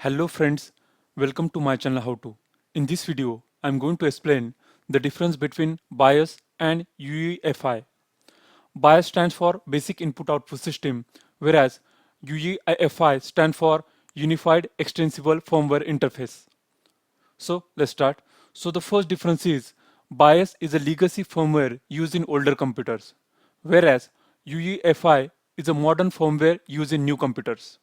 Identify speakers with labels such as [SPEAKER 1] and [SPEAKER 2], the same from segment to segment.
[SPEAKER 1] Hello friends, welcome to my channel How To. In this video, I am going to explain the difference between BIOS and UEFI. BIOS stands for Basic Input Output System, whereas UEFI stands for Unified Extensible Firmware Interface. So let's start. So the first difference is BIOS is a legacy firmware used in older computers, whereas UEFI is a modern firmware used in new computers.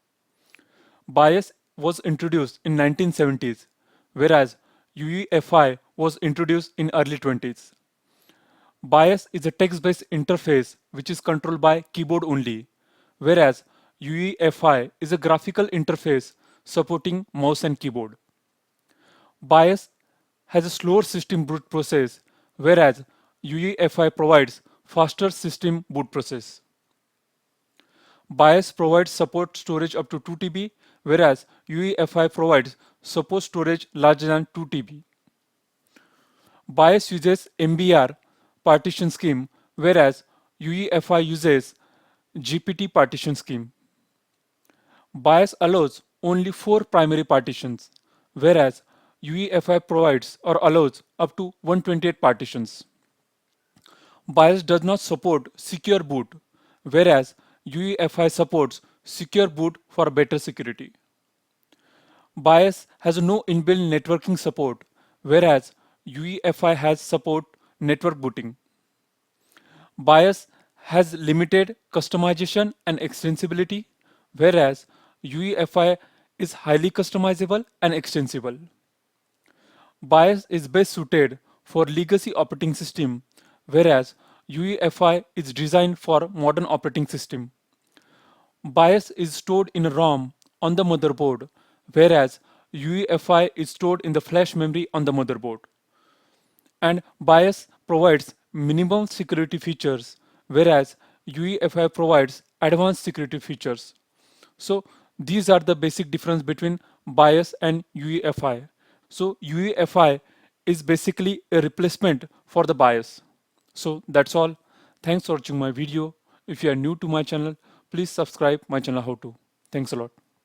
[SPEAKER 1] BIOS was introduced in 1970s, whereas UEFI was introduced in early 20s. BIOS is a text-based interface which is controlled by keyboard only, whereas UEFI is a graphical interface supporting mouse and keyboard. BIOS has a slower system boot process, whereas UEFI provides faster system boot process. BIOS provides support storage up to 2 TB, whereas UEFI provides support storage larger than 2 TB. BIOS uses MBR partition scheme, whereas UEFI uses GPT partition scheme. BIOS allows only 4 primary partitions, whereas UEFI provides or allows up to 128 partitions. BIOS does not support secure boot, whereas UEFI supports secure boot for better security. BIOS has no inbuilt networking support, whereas UEFI has support network booting. BIOS has limited customization and extensibility, whereas UEFI is highly customizable and extensible. BIOS is best suited for legacy operating system, whereas UEFI is designed for modern operating system. BIOS is stored in ROM on the motherboard, whereas UEFI is stored in the flash memory on the motherboard. And BIOS provides minimum security features, whereas UEFI provides advanced security features. So these are the basic difference between BIOS and UEFI. So UEFI is basically a replacement for the BIOS. So that's all. Thanks for watching my video. If you are new to my channel, please subscribe my channel How To. Thanks a lot.